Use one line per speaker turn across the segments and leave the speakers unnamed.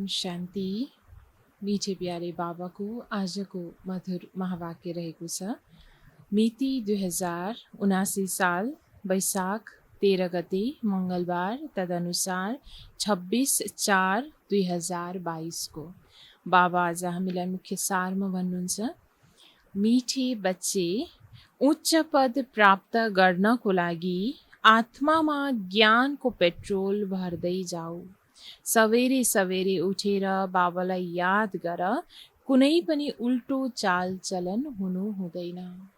शान्ति। मीठे प्यारे बाबाको आजको मधुर महावाक्य रहेको छ। मिति 2079 साल वैशाख 13 गते मङ्गलबार, तदनुसार 26/4/2022 को। बाबा आज हामीलाई मुख्य सारमा भन्नुहुन्छ, मीठे बच्चे, उच्च पद प्राप्त गर्नको लागि आत्मामा ज्ञानको पेट्रोल भर्दै जाऊ। सवेरे सवेरे उठेर बाबालाई याद गर, कुनै पनि उल्टो चाल चलन हुनु हुँदैन।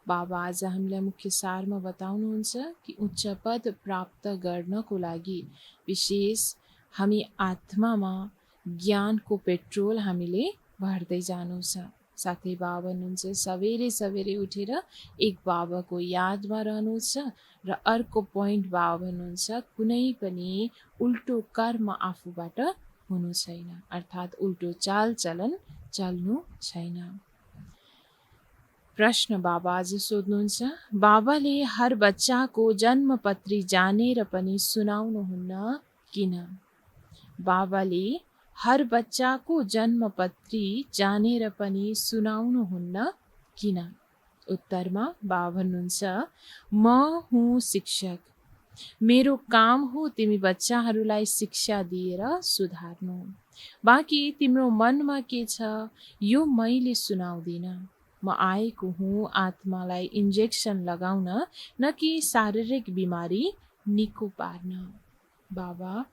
बाबा आज हामीलाई मुख्य सारमा बताउनुहुन्छ कि उच्च पद प्राप्त गर्नको लागि विशेष हामी आत्मामा ज्ञानको पेट्रोल हामीले भर्दै जानु छ। साथै बाबा भन्नुहुन्छ, सवेरे सवेरे उठेर एक बाबाको यादमा रहनु छ र अर्को पोइन्ट बाबा भन्नुहुन्छ, कुनै पनि उल्टो कर्म आफूबाट हुनु छैन, अर्थात् उल्टो चाल चलन चल्नु छैन। प्रश्न बाबा आज सोध्नुहुन्छ, बाबाले हर बच्चाको जन्मपत्री जानेर पनि सुनाउनुहुन्न किन? बाबाले हर बच्चाको जन्मपत्री जानेर पनि सुनाउनुहुन्न किन? उत्तरमा बाबा भन्नुहुन्छ, म हुँ शिक्षक, मेरो काम हो तिमी बच्चाहरूलाई शिक्षा दिएर सुधार्नु। बाँकी तिम्रो मनमा के छ यो मैले सुनाउँदिन। म आएको हुँ आत्मालाई इन्जेक्सन लगाउन, न कि शारीरिक बिमारी निको पार्न। बाबा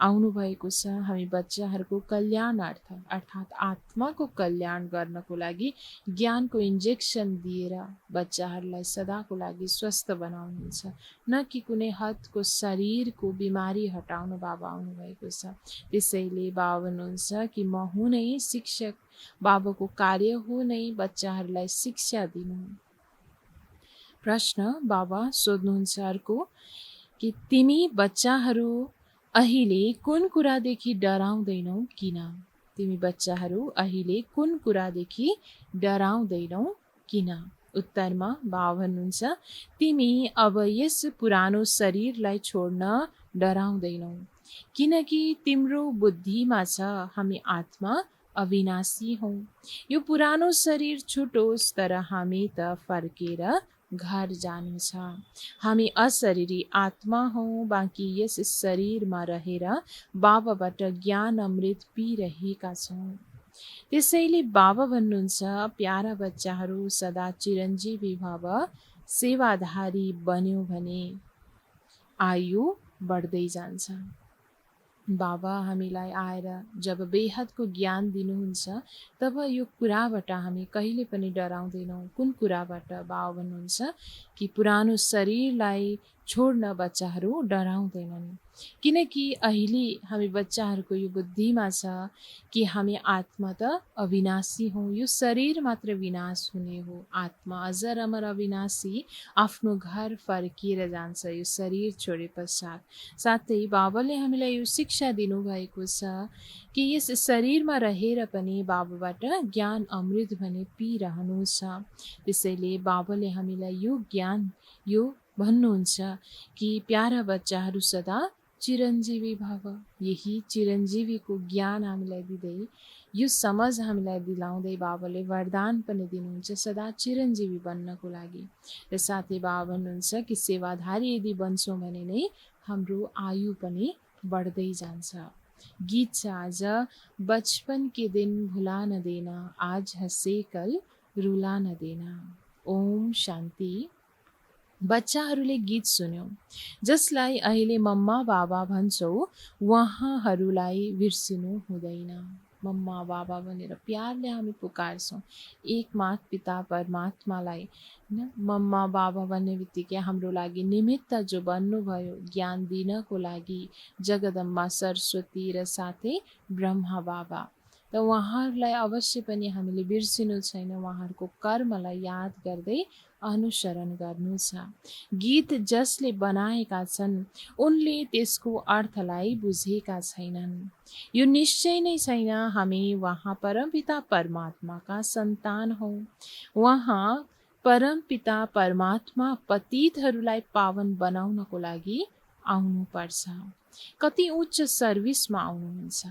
आउनुभएको छ हामी बच्चाहरूको कल्याणार्थ अर्थात् आत्माको कल्याण गर्नको लागि ज्ञानको इन्जेक्सन दिएर बच्चाहरूलाई सदाको लागि स्वस्थ बनाउनुहुन्छ, न कि कुनै हदको शरीरको बिमारी हटाउन बाबा आउनुभएको छ। त्यसैले बाबा भन्नुहुन्छ कि म हुँ नै शिक्षक, बाबाको कार्य हो नै बच्चाहरूलाई शिक्षा दिनु। प्रश्न बाबा सोध्नुहुन्छ अर्को कि तिमी बच्चाहरू अहिले कुन कुरादेखि डराउँदैनौ किन? तिमी बच्चाहरू अहिले कुन कुरादेखि डराउँदैनौ किन? उत्तरमा बाबा भन्नुहुन्छ, तिमी अब यस पुरानो शरीरलाई छोड्न डराउँदैनौ, किनकि तिम्रो बुद्धिमा छ हामी आत्मा अविनाशी हौँ। यो पुरानो शरीर छुटोस् तर हामी त फर्केर घर जानु छ। हामी अशरीरी आत्मा हौँ, बाँकी यस शरीरमा रहेर बाबाबाट ज्ञान अमृत पिरहेका छौँ। त्यसैले बाबा भन्नुहुन्छ, प्यारा बच्चाहरू सदा चिरञ्जीवी भव, सेवाधारी बन्यो भने आयु बढ्दै जान्छ। बाबा हामीलाई आएर जब बेहदको ज्ञान दिनुहुन्छ तब यो कुराबाट हामी कहिले पनि डराउँदैनौँ। कुन कुराबाट? बाबा भन्नुहुन्छ कि पुरानो शरीरलाई छोड्न बच्चाहरू डराउँदैनन्, किनकि अहिले हामी बच्चाहरूको यो बुद्धिमा छ कि हामी आत्मा त अविनाशी हौँ, यो शरीर मात्र विनाश हुने हो। आत्मा अजर अमर अविनाशी आफ्नो घर फर्किएर जान्छ यो शरीर छोडे पश्चात। साथै बाबाले हामीलाई यो शिक्षा दिनुभएको छ कि यस शरीरमा रहेर पनि बाबाबाट ज्ञान अमृत भने पिरहनु छ। त्यसैले बाबाले हामीलाई यो ज्ञान यो भन्नुहुन्छ कि प्यारा बच्चाहरू सदा चिरञ्जीवी भव। यही चिरञ्जीवीको ज्ञान हामीलाई दिँदै, यो समझ हामीलाई दिलाउँदै बाबाले वरदान पनि दिनुहुन्छ सदा चिरञ्जीवी बन्नको लागि। र साथै बाबा भन्नुहुन्छ कि सेवाधारी यदि बन्छौँ भने नै हाम्रो आयु पनि बढ्दै जान्छ। गीत छ आज, बचपन के दिन भुला न देना, आज हँसे कल रुला न देना। ओम शान्ति। बच्चाहरूले गीत सुन्यौ, जसलाई अहिले मम्मा बाबा भन्छौ उहाँहरूलाई बिर्सिनु हुँदैन। मम्मा बाबा भनेर प्यारले हामी पुकार्छौँ एक माता पिता परमात्मालाई। मम्मा बाबा भन्ने बित्तिकै हाम्रो लागि निमित्त जो बन्नुभयो ज्ञान दिनको लागि जगदम्बा सरस्वती र साथै ब्रह्मा बाबा, त उहाँहरूलाई अवश्य पनि हामीले बिर्सिनु छैन। उहाँहरूको कर्मलाई याद गर्दै अनुसरण गर्नु छ। गीत जसले बनाएका छन् उनले त्यसको अर्थलाई बुझेका छैनन्। यो निश्चय नै छैन हामी उहाँ परमपिता परमात्माका सन्तान हौँ। उहाँ परमपिता परमात्मा पतितहरूलाई पावन बनाउनको लागि आउनुपर्छ। कति उच्च सर्भिसमा आउनुहुन्छ,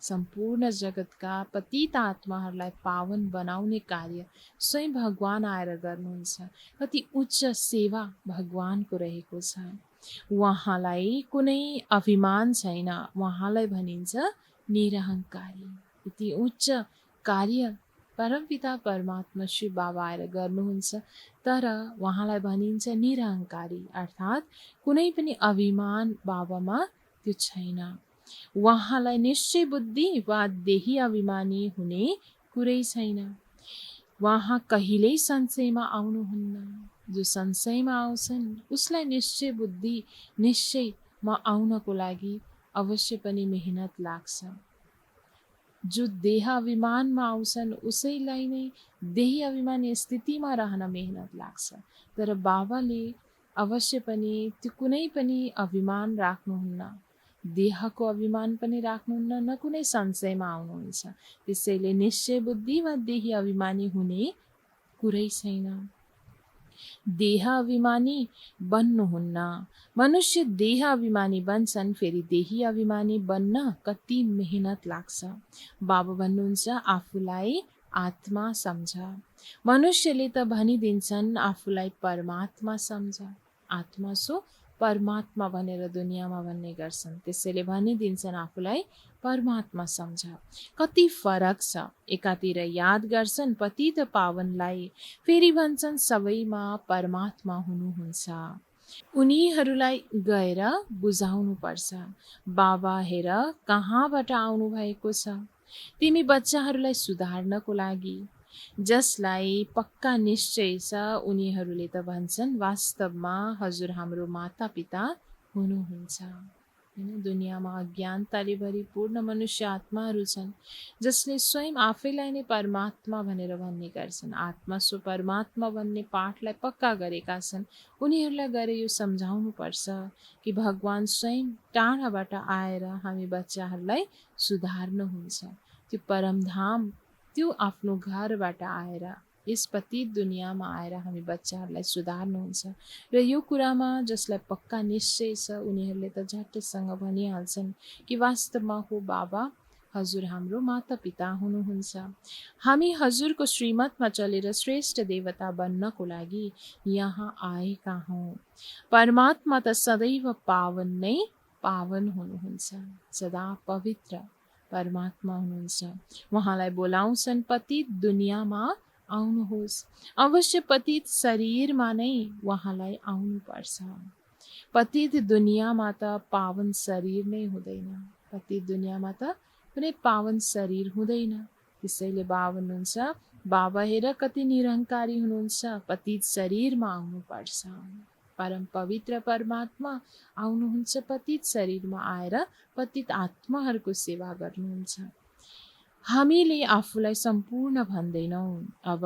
सम्पूर्ण जगतका पतित आत्माहरूलाई पावन बनाउने कार्य स्वयं भगवान आएर गर्नुहुन्छ। कति उच्च सेवा भगवानको रहेको छ। उहाँलाई कुनै अभिमान छैन, उहाँलाई भनिन्छ निरहङ्कारी। यति उच्च कार्य परमपिता परमात्मा शिव बाबा आएर गर्नुहुन्छ, तर उहाँलाई भनिन्छ निरहङ्कारी, अर्थात् कुनै पनि अभिमान बाबामा त्यो छैन। उहाँलाई निश्चय बुद्धि वा देही अभिमानी हुने कुरै छैन। उहाँ कहिल्यै संशयमा आउनुहुन्न। जो संशयमा आउँछन् उसलाई निश्चय बुद्धि निश्चयमा आउनको लागि अवश्य पनि मेहनत लाग्छ। जो देह अभिमानमा आउँछन् उसैलाई नै देही अभिमानी स्थितिमा रहन मेहनत लाग्छ। तर बाबाले अवश्य पनि त्यो कुनै पनि अभिमान राख्नुहुन्न, देहको अभिमान पनि राख्नुहुन्न, न कुनै संशयमा आउनुहुन्छ। त्यसैले निश्चय बुद्धि वा देही अभिमानी हुने कुरै छैन। देह अभिमानी बन्नुहुन्न। मनुष्य देह अभिमानी बन्छन्, फेरि देही अभिमानी बन्न कति मेहनत लाग्छ। बाबा भन्नुहुन्छ आफूलाई आत्मा सम्झ। मनुष्यले त भनिदिन्छन् आफूलाई परमात्मा सम्झ। आत्मा सो परमात्मा भनेर दुनियाँमा भन्ने गर्छन्, त्यसैले भनिदिन्छन् आफूलाई परमात्मा सम्झ। कति फरक छ। एकातिर याद गर्छन् पतित पावनलाई, फेरि भन्छन् सबैमा परमात्मा हुनुहुन्छ। उनीहरूलाई गएर बुझाउनु पर्छ, बाबा हेर कहाँबाट आउनु भएको छ। तिमी बच्चाहरूलाई सुधार्नको लागि। जसलाई पक्का निश्चय छ उनीहरूले त भन्छन् वास्तवमा हजुर हाम्रो माता पिता हुनुहुन्छ। दुनियाँमा अज्ञानताले भरिपूर्ण मनुष्य आत्माहरू छन् जसले स्वयं आफैलाई नै परमात्मा भनेर भन्ने गर्छन्। आत्मा सो परमात्मा भन्ने पाठलाई पक्का गरेका छन्। उनीहरूलाई गएर यो सम्झाउनु पर्छ कि भगवान स्वयं टाढाबाट आएर हामी बच्चाहरूलाई सुधार्नुहुन्छ। त्यो परमधाम, त्यो आफ्नो घरबाट आएर यस पतित दुनियाँमा आएर हामी बच्चाहरूलाई सुधार्नुहुन्छ। र यो कुरामा जसलाई पक्का निश्चय छ उनीहरूले त झट्टसँग भनिहाल्छन् कि वास्तवमा हो बाबा हजुर हाम्रो माता पिता हुनुहुन्छ। हामी हजुरको श्रीमतमा चलेर श्रेष्ठ देवता बन्नको लागि यहाँ आएका हौँ। परमात्मा त सदैव पावन नै पावन हुनुहुन्छ, सदा पवित्र परमात्मा हुनुहुन्छ। उहाँलाई बोलाउँछन् पतित दुनियाँमा आउनुहोस्। अवश्य पतित शरीरमा नै उहाँलाई आउनुपर्छ। पतित दुनियाँमा त पावन शरीर नै हुँदैन। पतित दुनियाँमा त कुनै पावन शरीर हुँदैन। त्यसैले बाबा हुनुहुन्छ बाबा हेर कति निरहङ्कारी हुनुहुन्छ, पतित शरीरमा आउनुपर्छ। परम पवित्र परमात्मा आउनुहुन्छ पतित शरीरमा आएर पतित आत्माहरूको सेवा गर्नुहुन्छ। हामीले आफूलाई सम्पूर्ण भन्दैनौँ, अब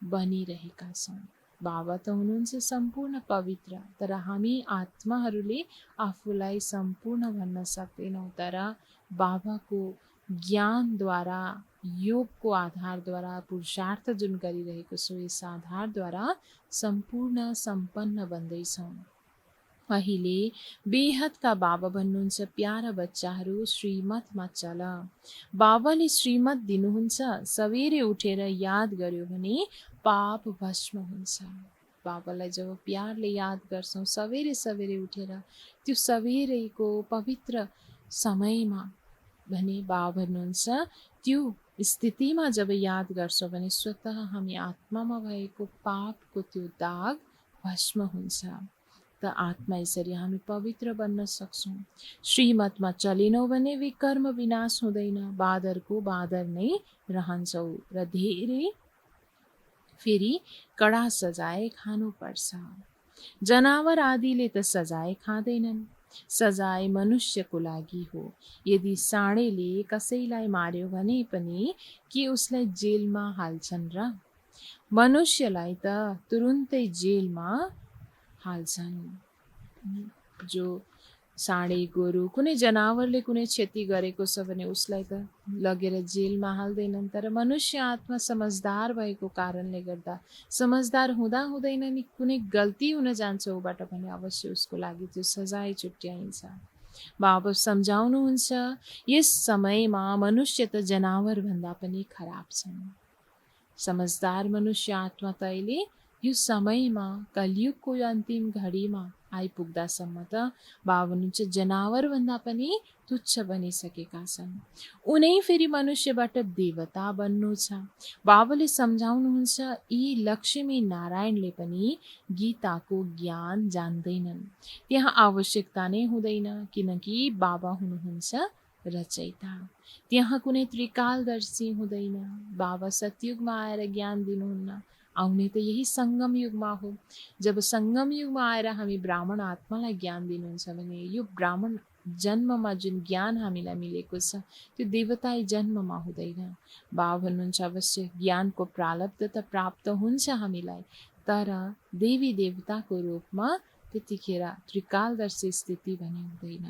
बनिरहेका छौँ। बाबा त हुनुहुन्छ सम्पूर्ण पवित्र, तर हामी आत्माहरूले आफूलाई सम्पूर्ण भन्न सक्दैनौँ। तर बाबाको ज्ञानद्वारा, योगको आधारद्वारा, पुरुषार्थ जुन गरिरहेको छौँ यस आधारद्वारा सम्पूर्ण सम्पन्न बन्दैछौँ। अहिले बेहदका बाबा भन्नुहुन्छ प्यारा बच्चाहरू श्रीमतमा चल। बाबाले श्रीमत दिनुहुन्छ, सवेरे उठेर याद गर्यो भने पाप भस्म हुन्छ। बाबालाई जब प्यारले याद गर्छौँ सवेरे सवेरे उठेर, त्यो सवेरेको पवित्र समयमा भने बाबा भन्नुहुन्छ त्यो स्थितिमा जब याद गर्छौँ भने स्वतः हामी आत्मामा भएको पापको त्यो दाग भस्म हुन्छ। त आत्मा यसरी हामी पवित्र बन्न सक्छौँ। श्रीमतमा चलेनौँ भने विकर्म विनाश हुँदैन, बादरको बादर नै रहन्छौँ र धेरै फेरि कडा सजाय खानुपर्छ। जनावर आदिले त सजाय खाँदैनन्, सजाय मनुष्यको लागि हो। यदि साँडेले कसैलाई मार्यो भने पनि के उसलाई जेलमा हाल्छन् र? मनुष्यलाई त तुरुन्तै जेलमा हाल्छन्। जो साँडे गोरु कुनै जनावरले कुनै क्षति गरेको छ भने उसलाई त लगेर जेलमा हाल्दैनन्। तर मनुष्य आत्मा समझदार भएको कारणले गर्दा, समझदार हुँदा हुँदैन नि कुनै गल्ती हुन जान्छ ऊबाट भने अवश्य उसको लागि त्यो सजाय छुट्याइन्छ। बाबा सम्झाउनुहुन्छ, यस समयमा मनुष्य त जनावर भन्दा पनि खराब छन्। समझदार मनुष्य आत्मा त अहिले यो समयमा कलियुगको यो अन्तिम घडीमा आइपुग्दासम्म त बाबा हुनुहुन्छ जनावर भन्दा पनि तुच्छ बनिसकेका छन्। उनै फेरि मनुष्यबाट देवता बन्नु छ। बाबाले सम्झाउनुहुन्छ, यी लक्ष्मी नारायणले पनि गीताको ज्ञान जान्दैनन्। त्यहाँ आवश्यकता नै हुँदैन, किनकि बाबा हुनुहुन्छ रचयिता। त्यहाँ कुनै त्रिकालदर्शी हुँदैन। बाबा सतयुगमा आएर ज्ञान दिनुहुन्न, आउने त यही सङ्गम युगमा हो। जब सङ्गम युगमा आएर हामी ब्राह्मण आत्मालाई ज्ञान दिनुहुन्छ भने यो ब्राह्मण जन्ममा जुन ज्ञान हामीलाई मिलेको छ त्यो देवताई जन्ममा हुँदैन। बाबा भन्नुहुन्छ अवश्य ज्ञानको प्रारब्ध त प्राप्त हुन्छ हामीलाई, तर देवी देवताको रूपमा त्यतिखेर त्रिकालदर्शी स्थिति भने हुँदैन।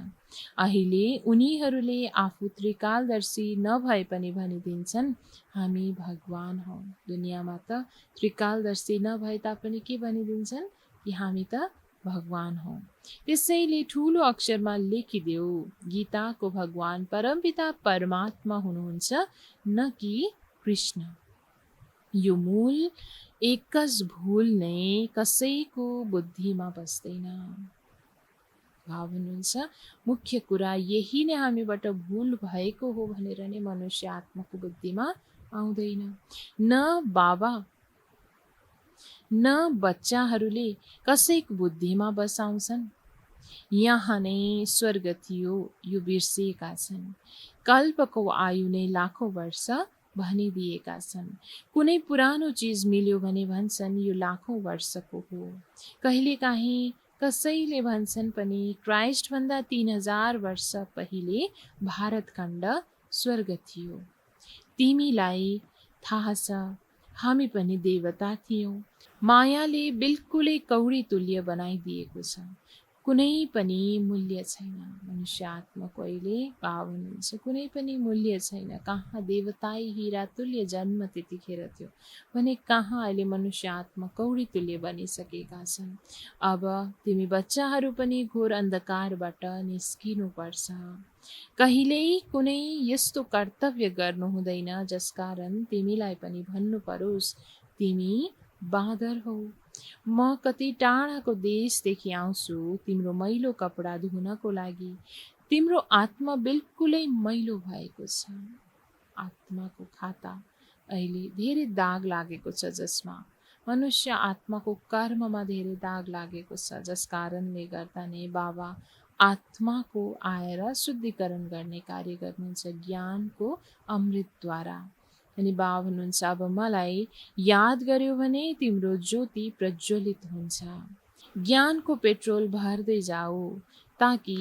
अहिले उनीहरूले आफू त्रिकालदर्शी नभए पनि भनिदिन्छन् हामी भगवान हौ। दुनियाँमा त त्रिकालदर्शी नभए तापनि के भनिदिन्छन् कि हामी त भगवान हौ। त्यसैले ठुलो अक्षरमा लेखिदेऊ, गीताको भगवान परमपिता परमात्मा हुनुहुन्छ, न कि कृष्ण। यो मूल एकच भूल नै कसैको बुद्धिमा बस्दैन। भाव हुनुहुन्छ मुख्य कुरा यही नै हामीबाट भूल भएको हो भनेर नै मनुष्य आत्माको बुद्धिमा आउँदैन। न बाबा न बच्चाहरूले कसैको बुद्धिमा बसाउँछन्। यहाँ नै स्वर्ग थियो यो बिर्सिएका छन्। कल्पको आयु नै लाखौँ वर्ष भनिदिएका छन्। कुनै पुरानो चिज मिल्यो भने भन्छन् यो लाखौँ वर्षको हो। कहिलेकाहीँ कसैले भन्छन् पनि क्राइस्ट भन्दा 3000 वर्ष पहिले भारतखण्ड स्वर्ग थियो। तिमीलाई थाहा छ हामी पनि देवता थियौँ। मायाले बिल्कुलै कौडी तुल्य बनाइदिएको छ। कुनै पनि मूल्य छैन। मनुष्य आत्माको अहिले भाव हुनुहुन्छ कुनै पनि मूल्य छैन। कहाँ देवताई हीरा तुल्य जन्म त्यतिखेर थियो भने कहाँ अहिले मनुष्य आत्मा कौडी तुल्य बनिसकेका छन्। अब तिमी बच्चाहरू पनि घोर अन्धकारबाट निस्किनुपर्छ। कहिल्यै कुनै यस्तो कर्तव्य गर्नु हुँदैन जसकारण तिमीलाई पनि भन्नु परोस् तिमी बाँदर हौ। म कति टाढाको देशदेखि आउँछु तिम्रो मैलो कपडा धुनको लागि। तिम्रो आत्मा बिल्कुलै मैलो भएको छ। आत्माको खाता अहिले धेरै दाग लागेको छ, जसमा मनुष्य आत्माको कर्ममा धेरै दाग लागेको छ, जस कारणले गर्दा नै बाबा आत्माको आएर शुद्धिकरण गर्ने कार्य गर्नुहुन्छ ज्ञानको अमृतद्वारा। अनि बाबा हुनुहुन्छ अब मलाई याद गर्यो भने तिम्रो ज्योति प्रज्वलित हुन्छ। ज्ञानको पेट्रोल भर्दै जाऊ ताकि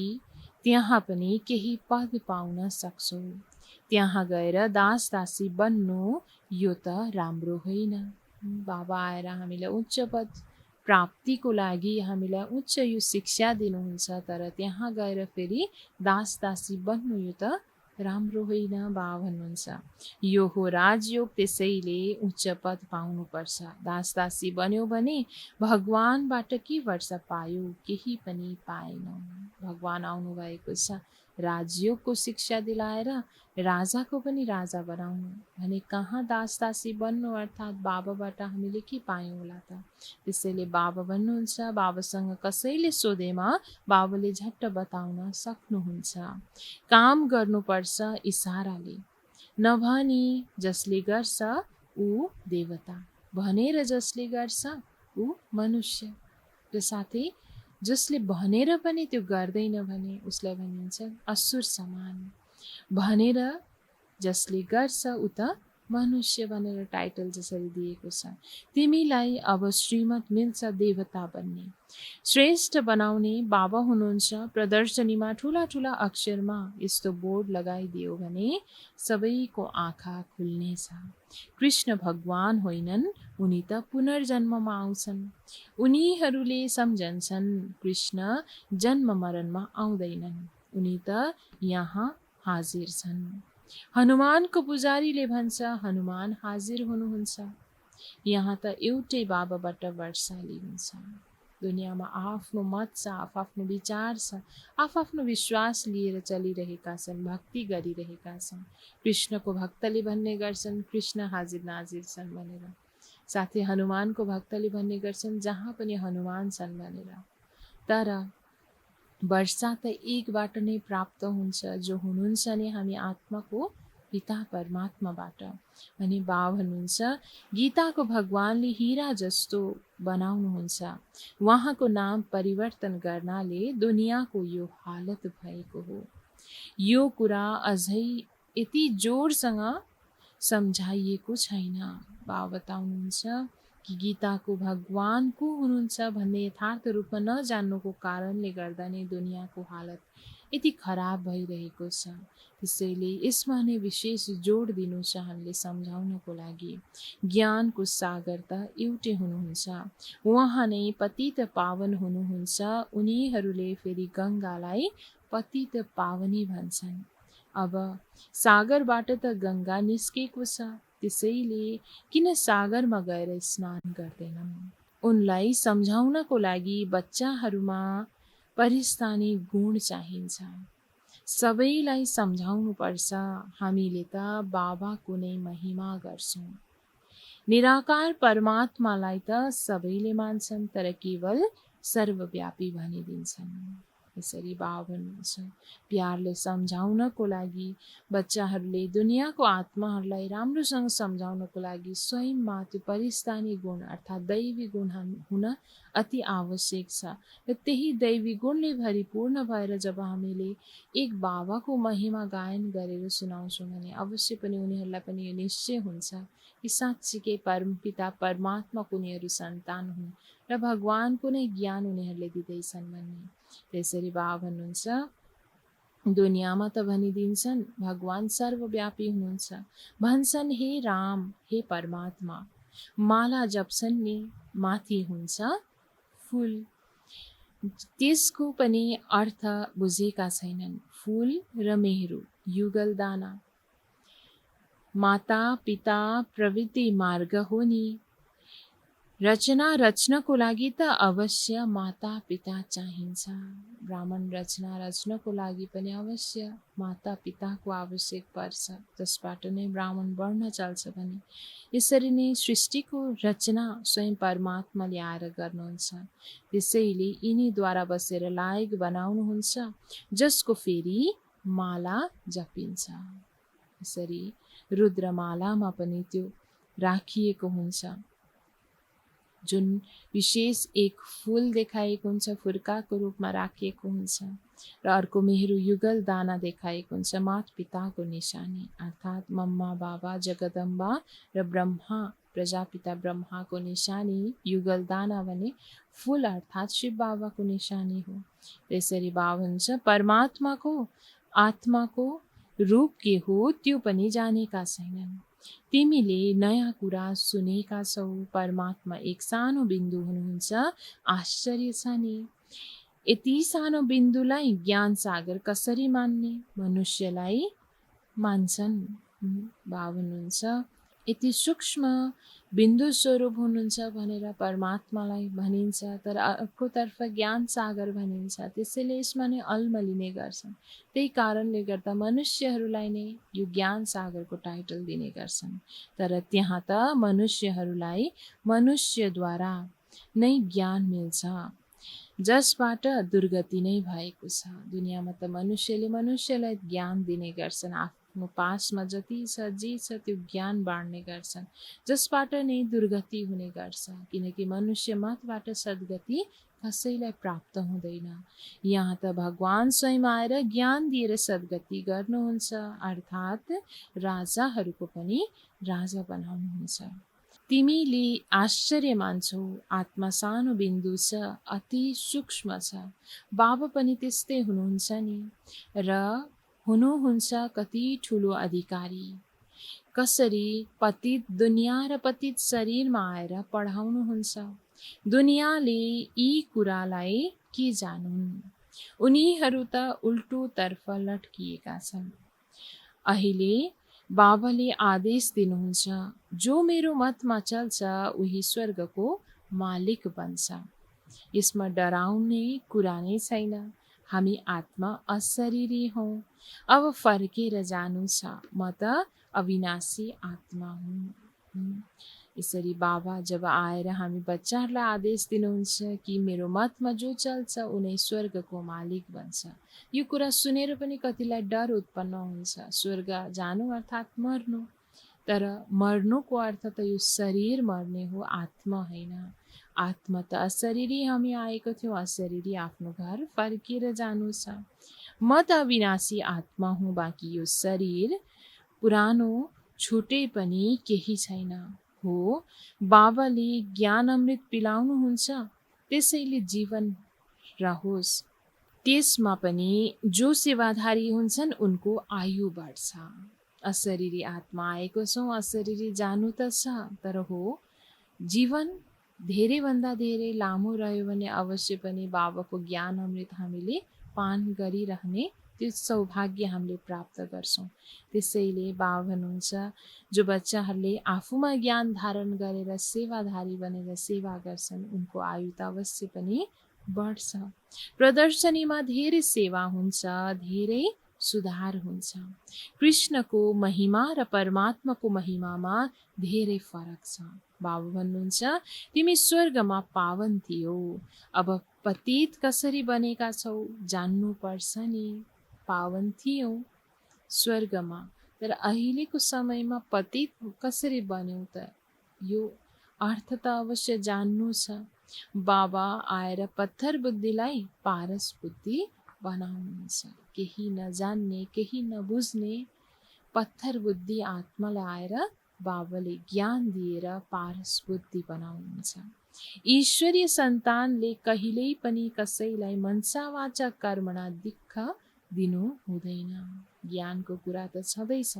त्यहाँ पनि केही पद पाउन सक्छौ। त्यहाँ गएर दास दासी बन्नु यो त राम्रो होइन। बाबा आएर हामीलाई उच्च पद प्राप्तिको लागि हामीलाई उच्च यो शिक्षा दिनुहुन्छ, तर त्यहाँ गएर फेरि दास दासी बन्नु यो त राम्रो होइन। बाबा भन्नुहुन्छ यो हो राजयोग, त्यसैले उच्च पद पाउनुपर्छ। दास दासी बन्यो भने भगवानबाट के वर्ष पायो? केही पनि पाएनौ। भगवान आउनु भएको छ राजयोगको शिक्षा दिलाएर राजाको पनि राजा बनाउनु भने कहाँ दास दासी बन्नु, अर्थात् बाबाबाट हामीले के पायौँ होला त। त्यसैले बाबा भन्नुहुन्छ बाबासँग कसैले सोधेमा बाबाले झट्ट बताउन सक्नुहुन्छ। काम गर्नुपर्छ इसाराले, नभनी जसले गर्छ ऊ देवता, भनेर जसले गर्छ ऊ मनुष्य। र साथै जसले भनेर पनि त्यो गर्दैन भने उसलाई भनिन्छ असुर समान। भनेर जसले गर्छ ऊ त मनुष्य भनेर टाइटल जसरी दिएको छ। तिमीलाई अब श्रीमत मिल्छ देवता बन्ने, श्रेष्ठ बनाउने बाबा हुनुहुन्छ। प्रदर्शनीमा ठुला ठुला अक्षरमा यस्तो बोर्ड लगाइदियो भने सबैको आँखा खुल्नेछ। कृष्ण भगवान होइनन्, उनी त पुनर्जन्ममा आउँछन्। उनीहरूले सम्झन्छन् कृष्ण जन्म मरणमा आउँदैनन्, उनी त यहाँ हाजिर छन्। हनुमानको पुजारीले भन्छ हनुमान हाजिर हुनुहुन्छ। यहाँ त एउटै बाबाबाट वर्षाली हुन्छ। दुनियाँमा आफ्नो मत छ, आफ्नो विचार छ, आफ्नो विश्वास लिएर चलिरहेका छन्, भक्ति गरिरहेका छन्। कृष्णको भक्तले भन्ने गर्छन् कृष्ण हाजिर नाजिर छन् भनेर। साथै हनुमानको भक्तले भन्ने गर्छन् जहाँ पनि हनुमान छन् भनेर। तर वर्षा त एकबाट नै प्राप्त हुन्छ, जो हुनुहुन्छ नि हामी आत्माको पिता परमात्माबाट। अनि बाबा भन्नुहुन्छ गीताको भगवानले हीरा जस्तो बनाउनुहुन्छ। उहाँको नाम परिवर्तन गर्नाले दुनियाँको यो हालत भएको हो। यो कुरा अझै यति जोडसँग सम्झाइएको छैन। बाबा बताउनुहुन्छ कि गीताको भगवान को हुनुहुन्छ भन्ने यथार्थ रूपमा नजान्नुको कारणले गर्दा नै दुनियाँको हालत यति खराब भइरहेको छ। त्यसैले यसमा नै विशेष जोड दिनु छ हामीले सम्झाउनको लागि। ज्ञानको सागर त एउटै हुनुहुन्छ, उहाँ नै पतित पावन हुनुहुन्छ। उनीहरूले फेरि गङ्गालाई पतित पावनी भन्छन्। अब सागरबाट त गङ्गा निस्केको छ, त्यसैले किन सागरमा गएर स्नान गर्दैनन्? उनलाई सम्झाउनको लागि बच्चाहरूमा परिस्तानी गुण चाहिन्छ। सबैलाई सम्झाउनु पर्छ हामीले त बाबाको नै महिमा गर्छौँ। निराकार परमात्मालाई त सबैले मान्छन्, तर केवल सर्वव्यापी भनिदिन्छन्। यसरी बाबा भन्नुहुन्छ प्यारले सम्झाउनको लागि, बच्चाहरूले दुनियाँको आत्माहरूलाई राम्रोसँग सम्झाउनको लागि स्वयंमा त्यो परिस्तानी गुण अर्थात् दैवी गुण हुन अति आवश्यक छ। र त्यही दैवी गुणले भरिपूर्ण भएर जब हामीले एक बाबाको महिमा गायन गरेर सुनाउँछौँ भने अवश्य पनि उनीहरूलाई पनि यो निश्चय हुन्छ कि साँच्चीकै परमपिता परमात्माको उनीहरू सन्तान हुन् र भगवानको नै ज्ञान उनीहरूले दिँदैछन् भन्ने। त्यसरी बाबा भन्नुहुन्छ दुनियाँमा त भनिदिन्छन् भगवान सर्वव्यापी हुनुहुन्छ, भन्छन् हे राम हे परमात्मा, माला जप्छन् नि माथि हुन्छ फूल। त्यसको पनि अर्थ बुझेका छैनन्। फूल र मेहरू युगल दाना, माता पिता प्रवृत्ति मार्ग हो नि। रचना रच्नको लागि त अवश्य माता पिता चाहिन्छ। ब्राह्मण रचना रच्नको लागि पनि अवश्य माता पिताको आवश्यक पर्छ, जसबाट नै ब्राह्मण बढ्न चल्छ भने। यसरी नै सृष्टिको रचना स्वयं परमात्माले आएर गर्नुहुन्छ। त्यसैले यिनीद्वारा बसेर लायक बनाउनुहुन्छ, जसको फेरि माला जपिन्छ। यसरी रुद्रमालामा पनि त्यो राखिएको हुन्छ, जुन विशेष एक फूल देखाएको हुन्छ, फुर्काको रूपमा राखिएको हुन्छ, र अर्को मेहरू युगल दाना देखाएको हुन्छ, मात पिताको निशानी अर्थात् मम्मा बाबा जगदम्बा र ब्रह्मा प्रजापिता ब्रह्माको निशानी। युगल दाना भने फूल अर्थात् शिव बाबाको निशानी हो। त्यसरी बाबा हुन्छ परमात्माको आत्माको रूप के हो त्यो पनि जानेका छैनन्। तिमीले नयाँ कुरा सुनेका छौ। परमात्मा एक सानो बिन्दु हुनुहुन्छ, आश्चर्य छ नि। यति सानो बिन्दुलाई ज्ञान सागर कसरी मान्ने? मनुष्यलाई मान्छन्। बाबा हुनुहुन्छ यति सूक्ष्म बिन्दु स्वरूप हुनुहुन्छ भनेर परमात्मालाई भनिन्छ, तर अर्कोतर्फ ज्ञान सागर भनिन्छ। त्यसैले यसमा नै अलमलिने गर्छन्। त्यही कारणले गर्दा मनुष्यहरूलाई नै यो ज्ञान सागरको टाइटल दिने गर्छन्। तर त्यहाँ त मनुष्यहरूलाई मनुष्यद्वारा नै ज्ञान मिल्छ, जसबाट दुर्गति नै भएको छ। दुनियाँमा त मनुष्यले मनुष्यलाई ज्ञान दिने गर्छन्, आफ्नो पासमा जति छ जे छ त्यो ज्ञान बाँड्ने गर्छन्, जसबाट नै दुर्गति हुने गर्छ। किनकि मनुष्य मतबाट सद्गति कसैलाई प्राप्त हुँदैन। यहाँ त भगवान स्वयं आएर ज्ञान दिएर सद्गति गर्नुहुन्छ, अर्थात् राजाहरूको पनि राजा बनाउनुहुन्छ। तिमीले आश्चर्य मान्छौ, आत्मा सानो बिन्दु छ, अति सूक्ष्म छ। बाबा पनि त्यस्तै हुनुहुन्छ नि, र हुनुहुन्छ कति ठुलो अधिकारी। कसरी पतित दुनियाँ र पतित शरीरमा आएर पढाउनुहुन्छ। दुनियाँले यी कुरालाई के जानुन्? उनीहरू त उल्टो तर्फ लट्किएका छन्। अहिले बाबाले आदेश दिनुहुन्छ, जो मेरो मतमा चल्छ उही स्वर्गको मालिक बन्छ। यसमा डराउने कुरा नै छैन। हामी आत्मा अशरीरी हौँ। अब फर्केर जानु छ, म त अविनाशी आत्मा हुँ। यसरी बाबा जब आएर हामी बच्चाहरूलाई आदेश दिनुहुन्छ कि मेरो मतमा जो चल्छ ऊ नै स्वर्गको मालिक बन्छ। यो कुरा सुनेर पनि कतिलाई डर उत्पन्न हुन्छ। स्वर्ग जानु अर्थात् मर्नु, तर मर्नुको अर्थ त यो शरीर मर्ने हो, आत्मा होइन। आत्मा त अशरीरी हामी आएको थियौँ, अशरीरी आफ्नो घर फर्केर जानु छ। म त अविनाशी आत्मा हुँ, बाँकी यो शरीर पुरानो छुटे पनि केही छैन। हो, बाबाले ज्ञान अमृत पिलाउनुहुन्छ, त्यसैले जीवन रहोस्। त्यसमा पनि जो सेवाधारी हुन्छन् उनको आयु बढ्छ। अशरीरी आत्मा आएको छौँ, अशरीरी जानु त छ, तर हो जीवन धेरैभन्दा धेरै लामो रह्यो भने अवश्य पनि बाबाको ज्ञान अमृत हामीले पान गरिरहने त्यो सौभाग्य हामीले प्राप्त गर्छौँ। त्यसैले बाबा भन्नुहुन्छ जो बच्चाहरूले आफूमा ज्ञान धारण गरेर सेवाधारी बनेर सेवा गर्छन् उनको आयु त अवश्य पनि बढ्छ। प्रदर्शनीमा धेरै सेवा हुन्छ, धेरै सुधार हुन्छ। कृष्णको महिमा र परमात्माको महिमामा धेरै फरक छ। बाबा भन्नुहुन्छ तिमी स्वर्गमा पावन थियौ, अब पतित कसरी बनेका छौ जान्नु पर्छ नि। पावन थियौ स्वर्गमा, तर अहिलेको समयमा पतित कसरी बन्यौ त यो अर्थ त अवश्य जान्नु छ। बाबा आएर पत्थर बुद्धिलाई पारस बुद्धि बनाउनुहुन्छ। केही नजान्ने, केही नबुझ्ने पत्थर बुद्धि आत्मालाई आएर बाबाले ज्ञान दिएर पारस बुद्धि बनाउनुहुन्छ। ईश्वरीय सन्तानले कहिल्यै पनि कसैलाई मनसा वाचा कर्मणा दुःख दिनु हुँदैन। ज्ञानको कुरा त छँदैछ।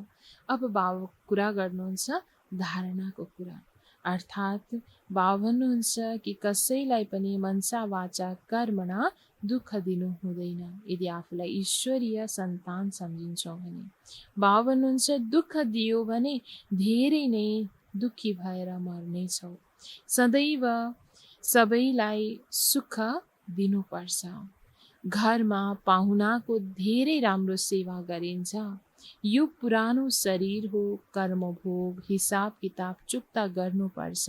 अब बाबा कुरा गर्नुहुन्छ धारणाको कुरा, अर्थात् बाबा भन्नुहुन्छ कि कसैलाई पनि मनसा वाचा कर्मणा दुःख दिनु हुँदैन यदि आफूलाई ईश्वरीय सन्तान सम्झिन्छौँ भने। बाबा भन्नुहुन्छ दुःख दियो भने धेरै नै दुःखी भएर मर्नेछौ। सदैव सबैलाई सुख दिनुपर्छ। घरमा पाहुनाको धेरै राम्रो सेवा गरिन्छ। यो पुरानो शरीर हो, कर्मभोग हिसाब किताब चुक्ता गर्नुपर्छ।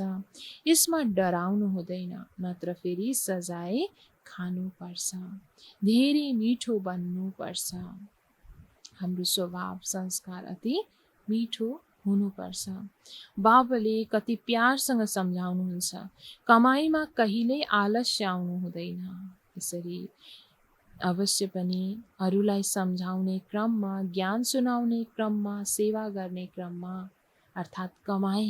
यसमा डराउनु हुँदैन, नत्र फेरि सजाय खानुपर्छ। धेरै मिठो बन्नुपर्छ। हाम्रो स्वभाव संस्कार अति मिठो हुनुपर्छ। बाबाले कति प्यारसँग सम्झाउनुहुन्छ, कमाइमा कहिल्यै आलस्य आउनु हुँदैन। यसरी अवश्य पनि अरूलाई सम्झाउने क्रममा, ज्ञान सुनाउने क्रममा, सेवा गर्ने क्रममा अर्थात् कमाई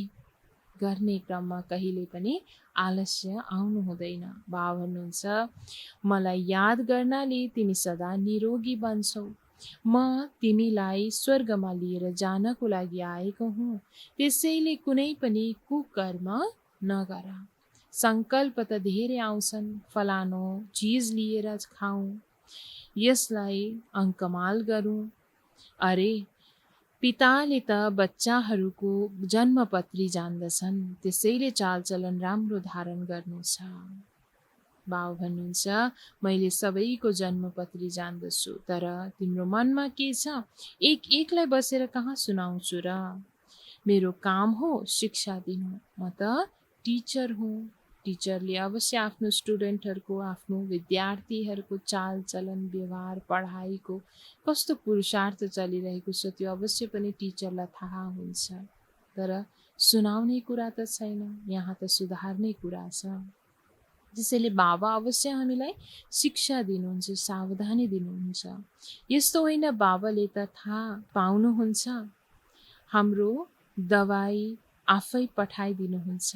गर्ने क्रममा कहिले पनि आलस्य आउनु हुँदैन। बाबा भन्नुहुन्छ मलाई याद गर्नाले तिमी सदा निरोगी बन्छौ। म तिमीलाई स्वर्गमा लिएर जानको लागि आएको हुँ। त्यसैले कुनै पनि कुकर्म नगर। संकल्प त धेरै आउँछन्, फलानो चिज लिएर खाऊँ, यसलाई अङ्कमाल गरौँ। अरे पिताले त बच्चाहरूको जन्मपत्री जान्दछन्, त्यसैले चालचलन राम्रो धारण गर्नु छ। बाबा भन्नुहुन्छ मैले सबैको जन्मपत्री जान्दछु, तर तिम्रो मनमा के छ एक एकलाई बसेर कहाँ सुनाउँछु र। मेरो काम हो शिक्षा दिनु, म त टिचर हुँ। टिचरले अवश्य आफ्नो स्टुडेन्टहरूको, आफ्नो विद्यार्थीहरूको चालचलन व्यवहार पढाइको कस्तो पुरुषार्थ चलिरहेको छ त्यो अवश्य पनि टिचरलाई थाहा हुन्छ, तर सुनाउने कुरा त छैन, यहाँ त सुधार्ने कुरा छ। त्यसैले बाबा अवश्य हामीलाई शिक्षा दिनुहुन्छ, सावधानी दिनुहुन्छ। यस्तो होइन बाबाले त थाहा पाउनुहुन्छ, हाम्रो दबाई आफै पठाइदिनुहुन्छ।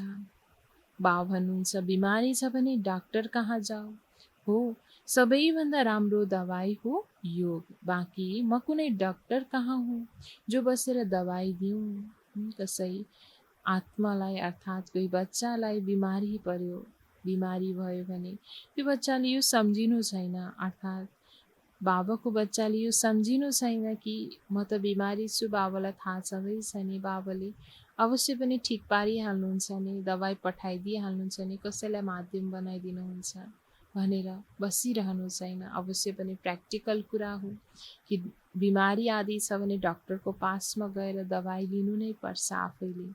बाबा भन्नुहुन्छ बिमारी छ भने डाक्टर कहाँ जाऊ। हो, सबैभन्दा राम्रो दबाई हो योग। बाँकी म कुनै डाक्टर कहाँ हुँ जो बसेर दबाई दिउँ। कसै आत्मालाई अर्थात् कोही बच्चालाई बिमारी पर्यो, बिमारी भयो भने त्यो बच्चाले यो सम्झिनु छैन, अर्थात् बाबाको बच्चाले यो सम्झिनु छैन कि म त बिमारी छु, बाबालाई थाहा छँदैछ नि, बाबाले अवश्य पनि ठिक पारिहाल्नुहुन्छ नि, दबाई पठाइदिइहाल्नुहुन्छ नि, कसैलाई माध्यम बनाइदिनुहुन्छ भनेर बसिरहनु छैन। अवश्य पनि प्र्याक्टिकल कुरा हो कि बिमारी आदि छ भने डक्टरको पासमा गएर दबाई लिनु नै पर्छ आफैले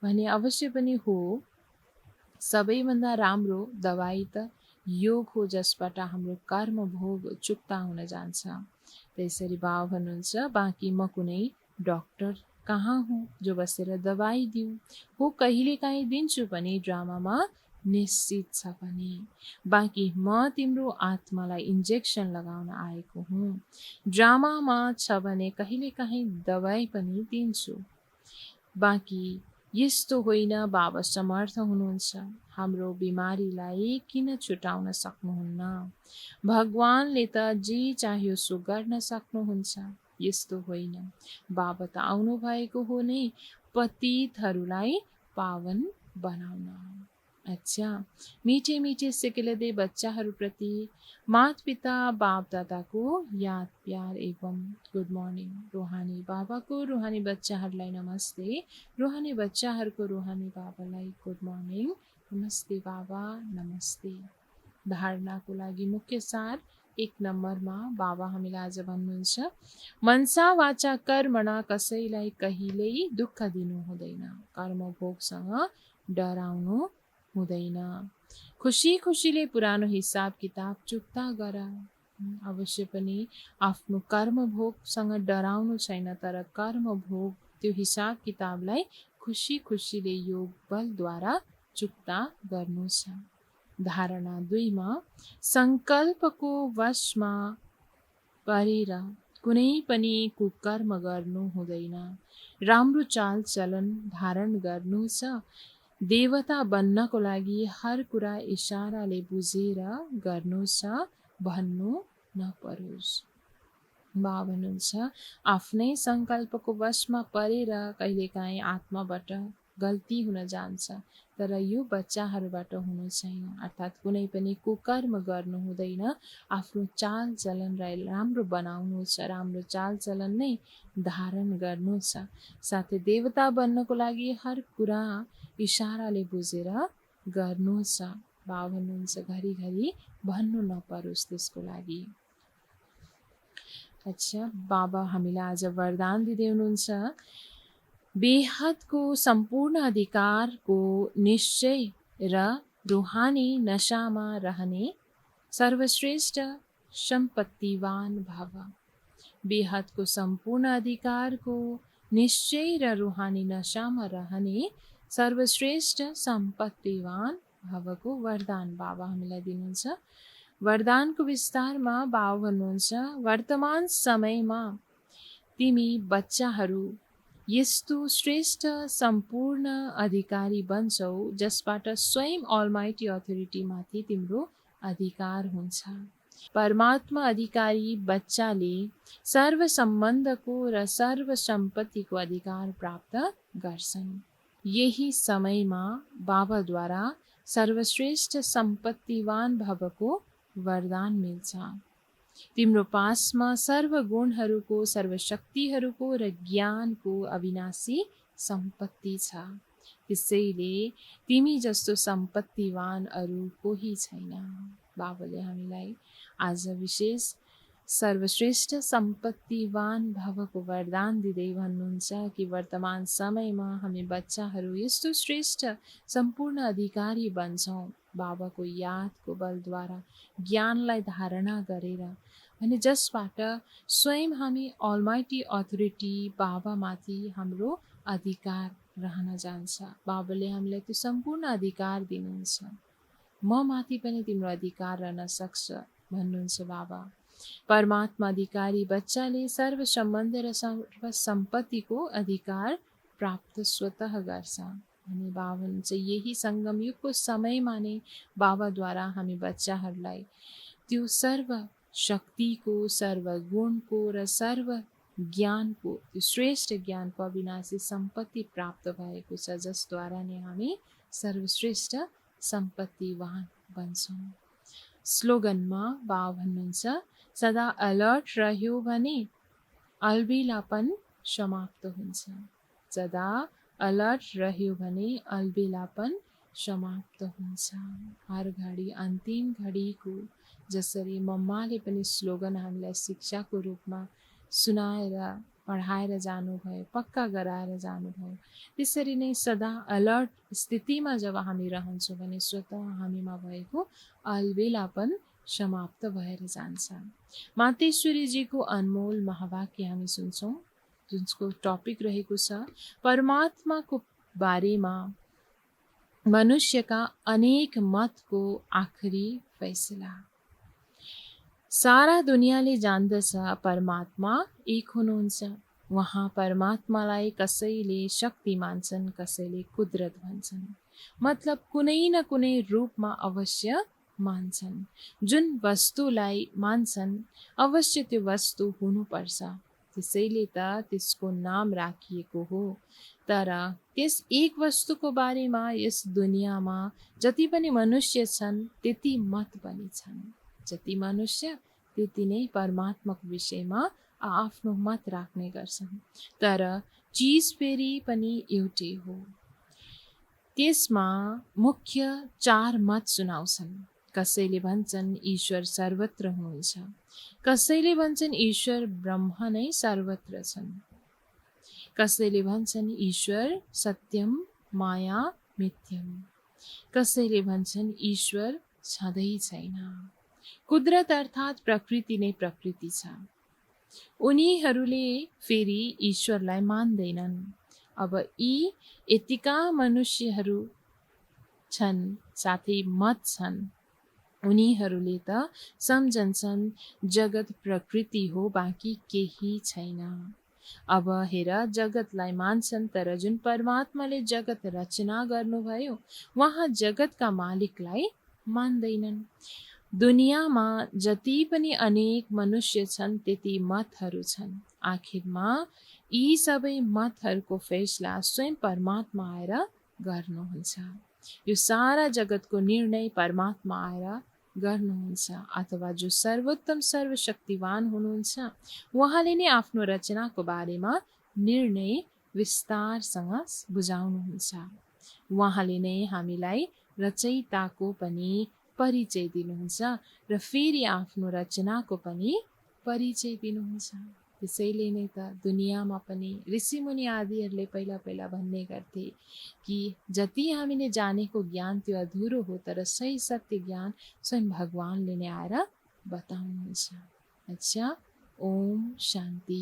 भने अवश्य पनि हो। सबैभन्दा राम्रो दबाई त योग हो, जसबाट हाम्रो कर्म भोग चुक्ता हुन जान्छ। त्यसरी बाबा भन्नुहुन्छ, बाँकी म कुनै डक्टर कहाँ हुँ जो बसेर दबाई दिउँ। हो कहिलेकाहीँ दिन्छु पनि ड्रामामा निश्चित छ पनि, बाँकी म तिम्रो आत्मालाई इन्जेक्सन लगाउन आएको हुँ। ड्रामामा छ भने कहिलेकाहीँ दबाई पनि दिन्छु, बाँकी यस्तो होइन। बाबा समर्थ हुनुहुन्छ, हाम्रो बिमारीलाई किन छुटाउन सक्नुहुन्न। भगवानले त जे चाह्यो सो गर्न सक्नुहुन्छ, यस्तो होइन। बाबा त आउनु भएको हो नै पतितहरूलाई पावन बनाउन। अच्छा, मिठे मिठे सिकिलदे बच्चाहरूप्रति माता पिता बाप दादाको याद प्यार एवं गुड मर्निङ। रोहानी बाबाको रोहानी बच्चाहरूलाई नमस्ते, रोहानी बच्चाहरूको रोहानी बाबालाई गुड मर्निङ। नमस्ते बाबा, नमस्ते। धारणाको लागि मुख्य सार 1 नम्बरमा बाबा हामीलाई आज भन्नुहुन्छ, मनसा वाचा कर्मणा कसैलाई कहिल्यै दुःख दिनु हुँदैन, कर्मभोगसँग डराउनु हुँदैन। खुसी खुसीले पुरानो हिसाब किताब चुक्ता गर। अवश्य पनि आफ्नो कर्मभोगसँग डराउनु छैन, तर कर्मभोग त्यो हिसाब किताबलाई खुसी खुसीले योग बलद्वारा चुक्ता गर्नु छ। धारणा 2 मा संकल्पको वशमा परेर कुनै पनि कुकर्म गर्नु हुँदैन, राम्रो चाल चलन धारण गर्नु छ। देवता बन्नको लागि हर कुरा इशाराले बुझेर गर्नु छ, भन्नु नपरोस्। बाबा भन्नुहुन्छ, आफ्नै संकल्पको वशमा परेर कहिलेकाहीँ आत्माबाट गल्ती हुन जान्छ, तर यो बच्चाहरूबाट हुनु छैन। अर्थात् कुनै पनि कुकर्म गर्नु हुँदैन, आफ्नो चाल चलनलाई राम्रो बनाउनु छ, राम्रो चाल चलन नै धारण गर्नु छ। साथै देवता बन्नको लागि हर कुरा इशाराले बुझेर गर्नु छ। बाबा भन्नुहुन्छ, घरिघरि भन्नु नपरोस् त्यसको लागि। अच्छा, बाबा हामीलाई आज वरदान दिँदै हुनुहुन्छ, बेहदको सम्पूर्ण अधिकारको निश्चय र रूहानी नशामा रहने सर्वश्रेष्ठ सम्पत्तिवान भव। बेहदको सम्पूर्ण अधिकारको निश्चय र रूहानी नशामा रहने सर्वश्रेष्ठ सम्पत्तिवान भवको वरदान बाबा हामीलाई दिनुहुन्छ। वरदानको विस्तारमा बाबा भन्नुहुन्छ, वर्तमान समयमा तिमी बच्चाहरू यस्तो श्रेष्ठ सम्पूर्ण अधिकारी बन्छौ, जसबाट स्वयं अलमाइटी अथोरिटी माथि तिम्रो अधिकार हुन्छ। परमात्मा अधिकारी बच्चाले सर्व सम्बन्धको र सर्व सम्पत्तिको अधिकार प्राप्त गर्छन्। यही समयमा बाबाद्वारा सर्वश्रेष्ठ सम्पत्तिवान भवको वरदान मिल्छ। तिम्रो पासमा सर्व गुणहरूको, सर्व शक्तिहरूको र ज्ञानको अविनाशी सम्पत्ति छ। त्यसैले तिमी जस्तो सम्पत्तिवान अरू कोही छैन। बाबाले हामीलाई आज विशेष सर्वश्रेष्ठ सम्पत्तिवान भवको वरदान दिँदै भन्नुहुन्छ कि वर्तमान समयमा हामी बच्चाहरू यस्तो श्रेष्ठ सम्पूर्ण अधिकारी बन्छौँ, बाबाको यादको बलद्वारा ज्ञानलाई धारणा गरेर, भने जसबाट स्वयं हामी अलमाइटी अथोरिटी बाबामाथि हाम्रो अधिकार रहन जान्छ। बाबाले हामीलाई त्यो सम्पूर्ण अधिकार दिनुहुन्छ। म माथि पनि तिम्रो अधिकार रहन सक्छ भन्नुहुन्छ बाबा। परमात्मा अधिकारी बच्चाले सर्व सम्बन्ध र सर्व सम्पत्तिको अधिकार प्राप्त स्वतः गर्छ। अनि बाबा भन्नुहुन्छ, यही सङ्गम युगको समयमा नै बाबाद्वारा हामी बच्चाहरूलाई त्यो सर्व शक्तिको, सर्व गुणको र सर्व ज्ञानको, त्यो श्रेष्ठ ज्ञानको अविनाशी सम्पत्ति प्राप्त भएको छ, जसद्वारा नै हामी सर्वश्रेष्ठ सम्पत्तिवान बन्छौँ। स्लोगनमा बाबा भन्नुहुन्छ, सदा अलर्ट रह्यो भने अलबेलापन समाप्त हुन्छ। सदा अलर्ट रह्यो भने अलबेलापन समाप्त हुन्छ। हर घडी अन्तिम घडीको जसरी मम्माले पनि स्लोगन हामीलाई शिक्षाको रूपमा सुनाएर पढाएर जानुभयो, पक्का गराएर जानुभयो, त्यसरी नै सदा अलर्ट स्थितिमा जब हामी रहन्छौँ भने स्वतः हामीमा भएको अलबेलापन समाप्त भएर जान्छ। मातेश्वरीजीको अनमोल महावाक्य हामी सुन्छौँ, जुनको टपिक रहेको छ परमात्माको बारेमा मनुष्यका अनेक मतको आखिरी फैसला। सारा दुनियाँले जान्दछ परमात्मा एक हुनुहुन्छ। वहाँ परमात्मालाई कसैले शक्ति मान्छन्, कसैले कुदरत भन्छन्। मतलब कुनै न कुनै रूपमा अवश्य मान्छन्। जुन वस्तुलाई मान्छन् अवश्य त्यो वस्तु हुनुपर्छ, त्यसैले त त्यसको नाम राखिएको हो। तर त्यस एक वस्तुको बारेमा यस दुनियाँमा जति पनि मनुष्य छन् त्यति मत पनि छन्। जति मनुष्य त्यति नै परमात्माको विषयमा आफ्नो मत राख्ने गर्छन्। तर चीज फेरि पनि एउटै हो। त्यसमा मुख्य 4 मत सुनाउँछन्। कसैले भन्छन् ईश्वर सर्वत्र हुनुहुन्छ, कसैले भन्छन् ईश्वर ब्रह्म नै सर्वत्र छन्, कसैले भन्छन् ईश्वर सत्यम माया मिथ्यम, कसैले भन्छन् ईश्वर छँदै छैन। कुदरत अर्थात् प्रकृति नै प्रकृति छ। उनीहरूले फेरि ईश्वरलाई मान्दैनन्। अब यी यतिका मनुष्यहरू छन्, साथै मत छन्, उनीहरूले त सम्झन्छन् जगत प्रकृति हो, बाँकी केही छैन। अब हेर, जगतलाई मान्छन्, तर जुन परमात्माले जगत रचना गर्नुभयो उहाँ जगतका मालिकलाई मान्दैनन्। दुनियाँमा जति पनि अनेक मनुष्य छन् त्यति मतहरू छन्। आखिरमा यी सबै मतहरूको फैसला स्वयं परमात्मा आएर गर्नुहुन्छ। यो सारा जगतको निर्णय परमात्मा आएर गर्नुहुन्छ, अथवा जो सर्वोत्तम सर्वशक्तिवान हुनुहुन्छ उहाँले नै आफ्नो रचनाको बारेमा निर्णय विस्तारसँग बुझाउनुहुन्छ। उहाँले नै हामीलाई रचयिताको पनि परिचय दिनुहुन्छ र फेरि आफ्नो रचनाको पनि परिचय दिनुहुन्छ। त्यसैले नै त दुनियाँमा पनि ऋषिमुनि आदिहरूले पहिला पहिला भन्ने गर्थे कि जति हामीले जानेको ज्ञान त्यो अधुरो हो, तर सही सत्य ज्ञान स्वयं भगवानले नै आएर बताउनुहुन्छ। अच्छा, ओम शान्ति।